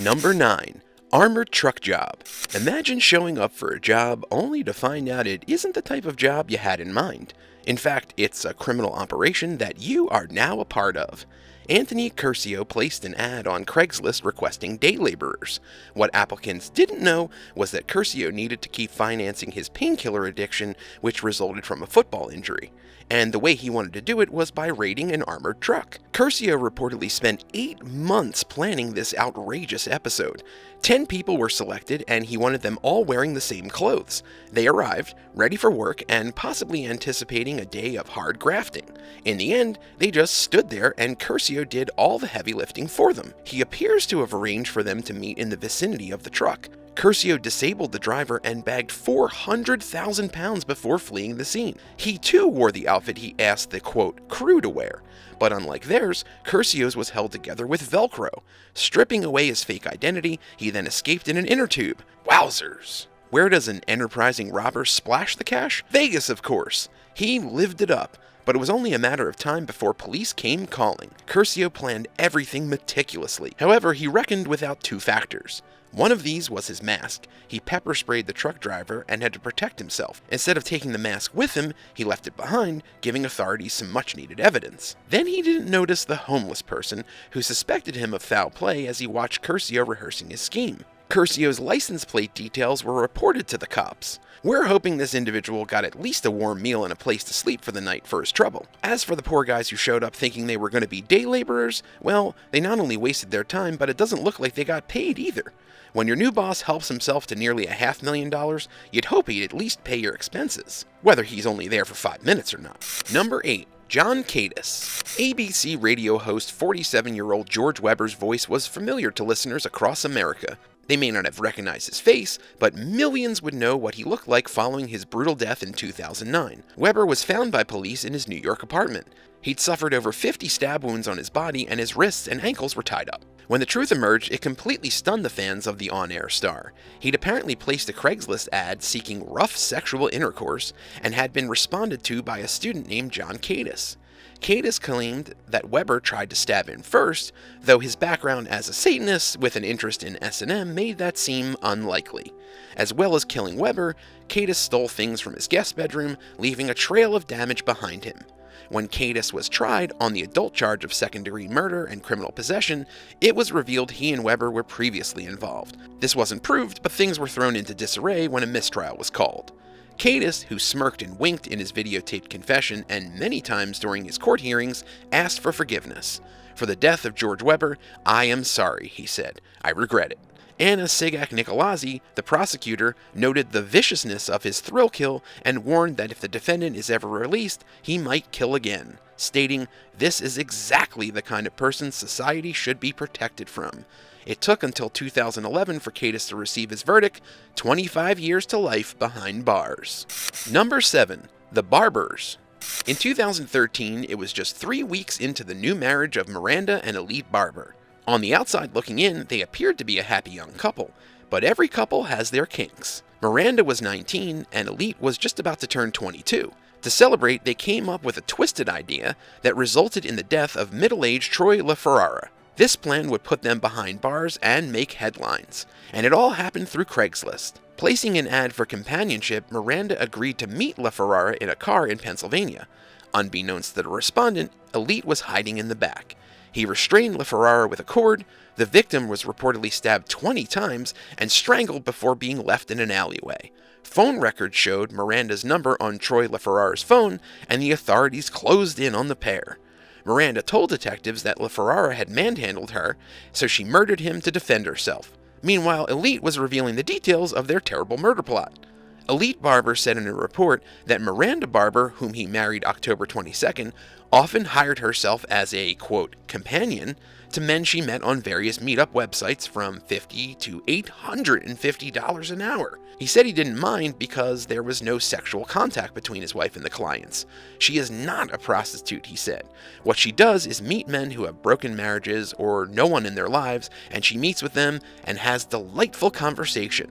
Number 9. Armored truck job. Imagine showing up for a job only to find out it isn't the type of job you had in mind. In fact, it's a criminal operation that you are now a part of. Anthony Curcio placed an ad on Craigslist requesting day laborers. What applicants didn't know was that Curcio needed to keep financing his painkiller addiction, which resulted from a football injury. And the way he wanted to do it was by raiding an armored truck. Curcio reportedly spent 8 months planning this outrageous episode. 10 people were selected, and he wanted them all wearing the same clothes. They arrived, ready for work, and possibly anticipating a day of hard grafting. In the end, they just stood there, and Curcio did all the heavy lifting for them. He appears to have arranged for them to meet in the vicinity of the truck. Curcio disabled the driver and bagged 400,000 pounds before fleeing the scene. He too wore the outfit he asked the, quote, crew to wear. But unlike theirs, Curcio's was held together with Velcro. Stripping away his fake identity, he then escaped in an inner tube. Wowzers! Where does an enterprising robber splash the cash? Vegas, of course. He lived it up. But it was only a matter of time before police came calling. Curcio planned everything meticulously. However, he reckoned without 2 factors. One of these was his mask. He pepper sprayed the truck driver and had to protect himself. Instead of taking the mask with him, he left it behind, giving authorities some much-needed evidence. Then he didn't notice the homeless person, who suspected him of foul play as he watched Curcio rehearsing his scheme. Curcio's license plate details were reported to the cops. We're hoping this individual got at least a warm meal and a place to sleep for the night for his trouble. As for the poor guys who showed up thinking they were going to be day laborers, well, they not only wasted their time, but it doesn't look like they got paid either. When your new boss helps himself to nearly $500,000, you'd hope he'd at least pay your expenses, whether he's only there for 5 minutes or not. Number 8. John Cadis. ABC radio host 47-year-old George Weber's voice was familiar to listeners across America. They may not have recognized his face, but millions would know what he looked like following his brutal death in 2009. Weber was found by police in his New York apartment. He'd suffered over 50 stab wounds on his body, and his wrists and ankles were tied up. When the truth emerged, it completely stunned the fans of the on-air star. He'd apparently placed a Craigslist ad seeking rough sexual intercourse, and had been responded to by a student named John Cadis. Cadis claimed that Weber tried to stab him first, though his background as a Satanist with an interest in S&M made that seem unlikely. As well as killing Weber, Cadis stole things from his guest bedroom, leaving a trail of damage behind him. When Cadis was tried on the adult charge of second-degree murder and criminal possession, it was revealed he and Weber were previously involved. This wasn't proved, but things were thrown into disarray when a mistrial was called. Cadis, who smirked and winked in his videotaped confession and many times during his court hearings, asked for forgiveness. For the death of George Weber, I am sorry, he said. I regret it. Anna Sigak-Nicolazzi, the prosecutor, noted the viciousness of his thrill kill and warned that if the defendant is ever released, he might kill again, stating, "This is exactly the kind of person society should be protected from." It took until 2011 for Cadis to receive his verdict, 25 years to life behind bars. Number 7. The Barbers. In 2013, it was just 3 weeks into the new marriage of Miranda and Elite Barber. On the outside looking in, they appeared to be a happy young couple, but every couple has their kinks. Miranda was 19, and Elite was just about to turn 22. To celebrate, they came up with a twisted idea that resulted in the death of middle-aged Troy LaFerrara. This plan would put them behind bars and make headlines, and it all happened through Craigslist. Placing an ad for companionship, Miranda agreed to meet LaFerrara in a car in Pennsylvania. Unbeknownst to the respondent, Elite was hiding in the back. He restrained LaFerrara with a cord. The victim was reportedly stabbed 20 times and strangled before being left in an alleyway. Phone records showed Miranda's number on Troy LaFerrara's phone, and the authorities closed in on the pair. Miranda told detectives that LaFerrara had manhandled her, so she murdered him to defend herself. Meanwhile, Elite was revealing the details of their terrible murder plot. Elite Barber said in a report that Miranda Barber, whom he married October 22nd, often hired herself as a, quote, companion to men she met on various meetup websites from $50 to $850 an hour. He said he didn't mind because there was no sexual contact between his wife and the clients. She is not a prostitute, he said. What she does is meet men who have broken marriages or no one in their lives, and she meets with them and has delightful conversation.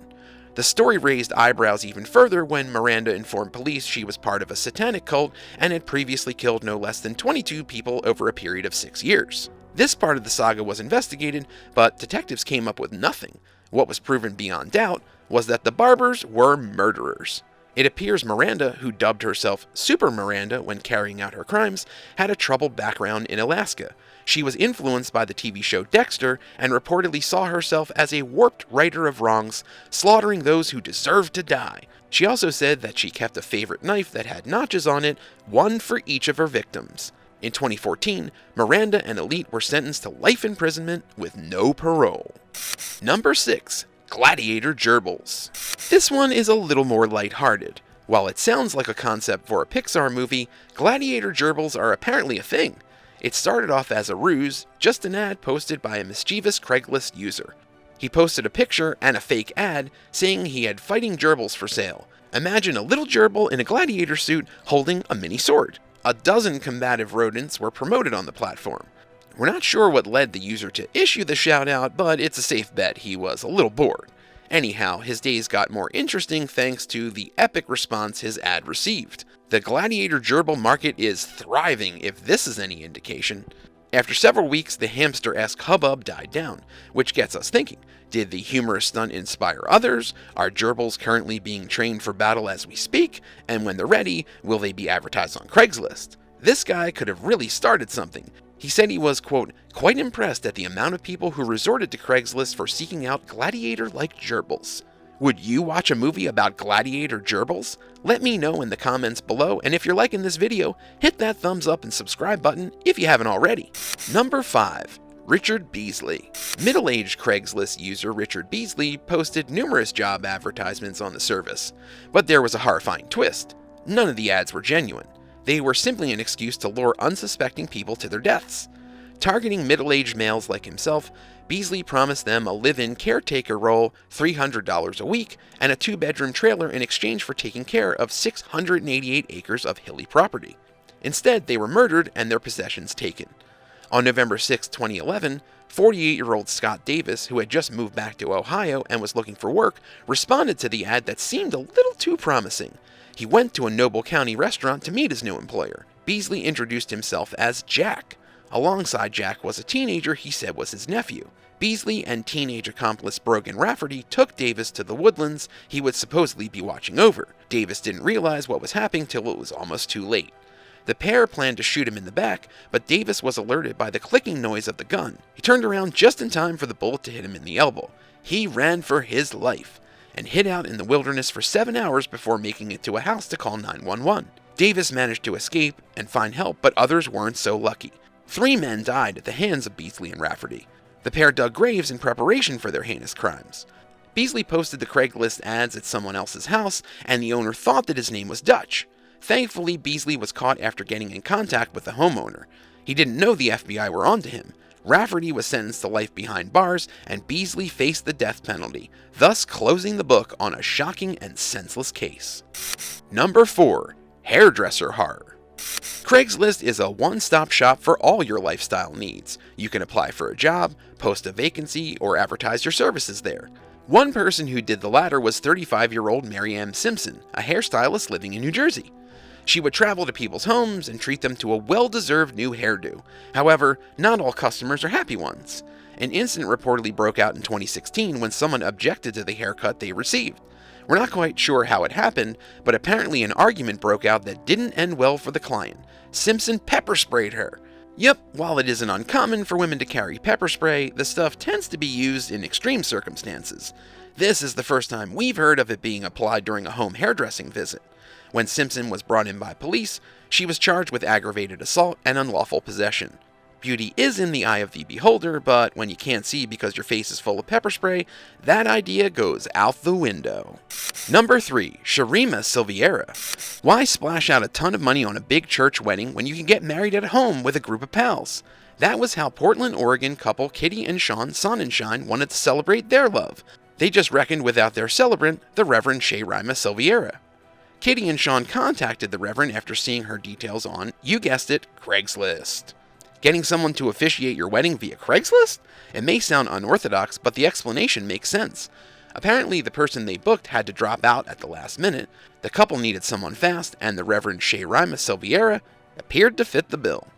The story raised eyebrows even further when Miranda informed police she was part of a satanic cult and had previously killed no less than 22 people over a period of 6 years. This part of the saga was investigated, but detectives came up with nothing. What was proven beyond doubt was that the barbers were murderers. It appears Miranda, who dubbed herself Super Miranda when carrying out her crimes, had a troubled background in Alaska. She was influenced by the TV show Dexter and reportedly saw herself as a warped righter of wrongs, slaughtering those who deserved to die. She also said that she kept a favorite knife that had notches on it, one for each of her victims. In 2014, Miranda and Elite were sentenced to life imprisonment with no parole. Number 6. Gladiator Gerbils. This one is a little more lighthearted. While it sounds like a concept for a Pixar movie, Gladiator Gerbils are apparently a thing. It started off as a ruse, just an ad posted by a mischievous Craigslist user. He posted a picture and a fake ad saying he had fighting gerbils for sale. Imagine a little gerbil in a gladiator suit holding a mini sword. A dozen combative rodents were promoted on the platform. We're not sure what led the user to issue the shout-out, but it's a safe bet he was a little bored. Anyhow, his days got more interesting thanks to the epic response his ad received. The gladiator gerbil market is thriving, if this is any indication. After several weeks, the hamster-esque hubbub died down, which gets us thinking. Did the humorous stunt inspire others? Are gerbils currently being trained for battle as we speak? And when they're ready, will they be advertised on Craigslist? This guy could have really started something. He said he was, quote, quite impressed at the amount of people who resorted to Craigslist for seeking out gladiator-like gerbils. Would you watch a movie about gladiator gerbils? Let me know in the comments below, and if you're liking this video, hit that thumbs up and subscribe button if you haven't already. Number 5. Richard Beasley. Middle-aged Craigslist user Richard Beasley posted numerous job advertisements on the service, but there was a horrifying twist. None of the ads were genuine. They were simply an excuse to lure unsuspecting people to their deaths. Targeting middle-aged males like himself, Beasley promised them a live-in caretaker role, $300 a week, and a 2-bedroom trailer in exchange for taking care of 688 acres of hilly property. Instead, they were murdered and their possessions taken. On November 6, 2011, 48-year-old Scott Davis, who had just moved back to Ohio and was looking for work, responded to the ad that seemed a little too promising. He went to a Noble County restaurant to meet his new employer. Beasley introduced himself as Jack. Alongside Jack was a teenager he said was his nephew. Beasley and teenage accomplice Brogan Rafferty took Davis to the woodlands he would supposedly be watching over. Davis didn't realize what was happening till it was almost too late. The pair planned to shoot him in the back, but Davis was alerted by the clicking noise of the gun. He turned around just in time for the bullet to hit him in the elbow. He ran for his life and hid out in the wilderness for 7 hours before making it to a house to call 911. Davis managed to escape and find help, but others weren't so lucky. 3 men died at the hands of Beasley and Rafferty. The pair dug graves in preparation for their heinous crimes. Beasley posted the Craigslist ads at someone else's house, and the owner thought that his name was Dutch. Thankfully, Beasley was caught after getting in contact with the homeowner. He didn't know the FBI were onto him. Rafferty was sentenced to life behind bars, and Beasley faced the death penalty, thus closing the book on a shocking and senseless case. Number 4. Hairdresser horror. Craigslist is a one-stop shop for all your lifestyle needs. You can apply for a job, post a vacancy, or advertise your services there. One person who did the latter was 35-year-old Mary M. Simpson, a hairstylist living in New Jersey. She would travel to people's homes and treat them to a well-deserved new hairdo. However, not all customers are happy ones. An incident reportedly broke out in 2016 when someone objected to the haircut they received. We're not quite sure how it happened, but apparently an argument broke out that didn't end well for the client. Simpson pepper sprayed her. Yep, while it isn't uncommon for women to carry pepper spray, the stuff tends to be used in extreme circumstances. This is the first time we've heard of it being applied during a home hairdressing visit. When Simpson was brought in by police, she was charged with aggravated assault and unlawful possession. Beauty is in the eye of the beholder, but when you can't see because your face is full of pepper spray, that idea goes out the window. Number 3. Shey-Rima Silveira. Why splash out a ton of money on a big church wedding when you can get married at home with a group of pals? That was how Portland, Oregon couple Kitty and Sean Sonnenschein wanted to celebrate their love. They just reckoned without their celebrant, the Reverend Shey-Rima Silveira. Kitty and Sean contacted the Reverend after seeing her details on, you guessed it, Craigslist. Getting someone to officiate your wedding via Craigslist? It may sound unorthodox, but the explanation makes sense. Apparently, the person they booked had to drop out at the last minute, the couple needed someone fast, and the Reverend Shey-Rima Silveira appeared to fit the bill.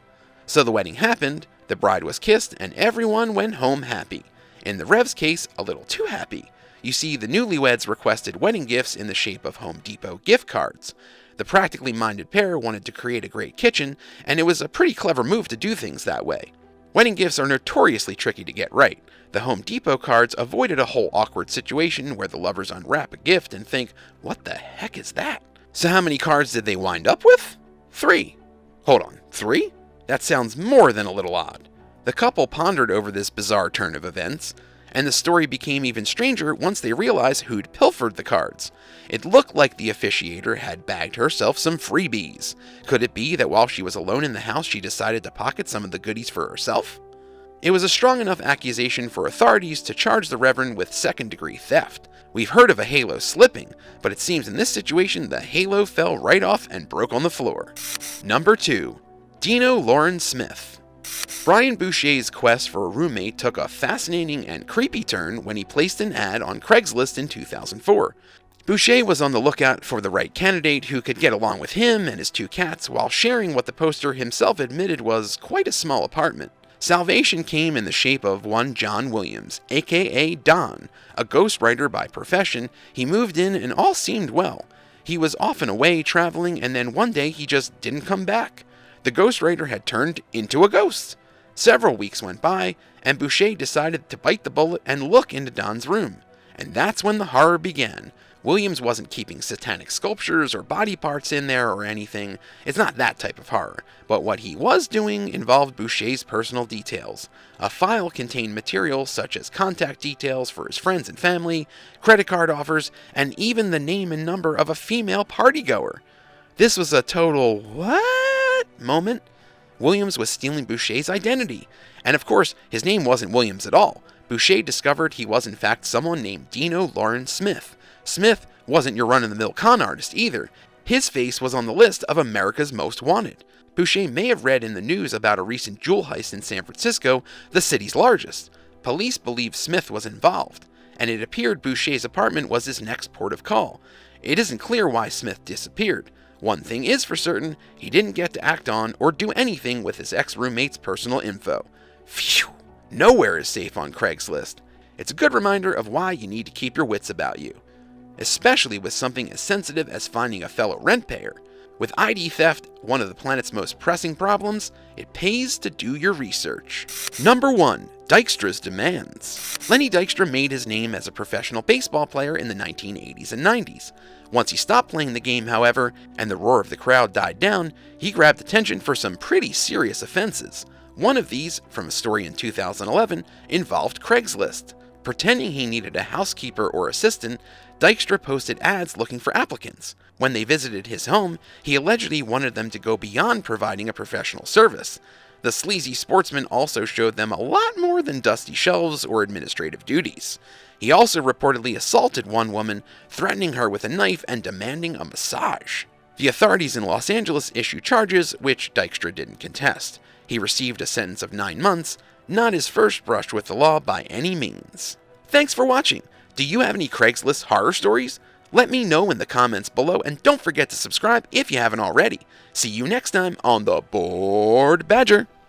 So the wedding happened, The bride was kissed, and everyone went home happy. In the Rev's case, a little too happy. You see, the newlyweds requested wedding gifts in the shape of Home Depot gift cards. The practically minded pair wanted to create a great kitchen, and it was a pretty clever move to do things that way. Wedding gifts are notoriously tricky to get right. The Home Depot cards avoided a whole awkward situation where the lovers unwrap a gift and think, what the heck is that? So how many cards did they wind up with? 3. Hold on, 3? That sounds more than a little odd. The couple pondered over this bizarre turn of events, and the story became even stranger once they realized who'd pilfered the cards. It looked like the officiator had bagged herself some freebies. Could it be that while she was alone in the house, she decided to pocket some of the goodies for herself? It was a strong enough accusation for authorities to charge the Reverend with second-degree theft. We've heard of a halo slipping, but it seems in this situation the halo fell right off and broke on the floor. Number 2. Dino Lauren Smith. Brian Boucher's quest for a roommate took a fascinating and creepy turn when he placed an ad on Craigslist in 2004. Boucher was on the lookout for the right candidate who could get along with him and his 2 cats while sharing what the poster himself admitted was quite a small apartment. Salvation came in the shape of one John Williams, aka Don, a ghostwriter by profession. He moved in and all seemed well. He was often away traveling, and then one day he just didn't come back. The ghostwriter had turned into a ghost. Several weeks went by, and Boucher decided to bite the bullet and look into Don's room. And that's when the horror began. Williams wasn't keeping satanic sculptures or body parts in there or anything. It's not that type of horror. But what he was doing involved Boucher's personal details. A file contained material such as contact details for his friends and family, credit card offers, and even the name and number of a female partygoer. This was a total what moment. Williams was stealing Boucher's identity. And of course, his name wasn't Williams at all. Boucher discovered he was in fact someone named Dino Lauren Smith. Smith wasn't your run-of-the-mill con artist either. His face was on the list of America's Most Wanted. Boucher may have read in the news about a recent jewel heist in San Francisco, the city's largest. Police believe Smith was involved, and it appeared Boucher's apartment was his next port of call. It isn't clear why Smith disappeared. One thing is for certain, he didn't get to act on or do anything with his ex-roommate's personal info. Phew! Nowhere is safe on Craigslist. It's a good reminder of why you need to keep your wits about you, especially with something as sensitive as finding a fellow rent payer. With ID theft, one of the planet's most pressing problems, it pays to do your research. Number 1. Dykstra's demands. Lenny Dykstra made his name as a professional baseball player in the 1980s and 90s. Once he stopped playing the game, however, and the roar of the crowd died down, he grabbed attention for some pretty serious offenses. One of these, from a story in 2011, involved Craigslist. Pretending he needed a housekeeper or assistant, Dykstra posted ads looking for applicants. When they visited his home, he allegedly wanted them to go beyond providing a professional service. The sleazy sportsman also showed them a lot more than dusty shelves or administrative duties. He also reportedly assaulted one woman, threatening her with a knife and demanding a massage. The authorities in Los Angeles issued charges, which Dykstra didn't contest. He received a sentence of 9 months, not his first brush with the law by any means. Thanks for watching. Do you have any Craigslist horror stories? Let me know in the comments below, and don't forget to subscribe if you haven't already. See you next time on the Bored Badger.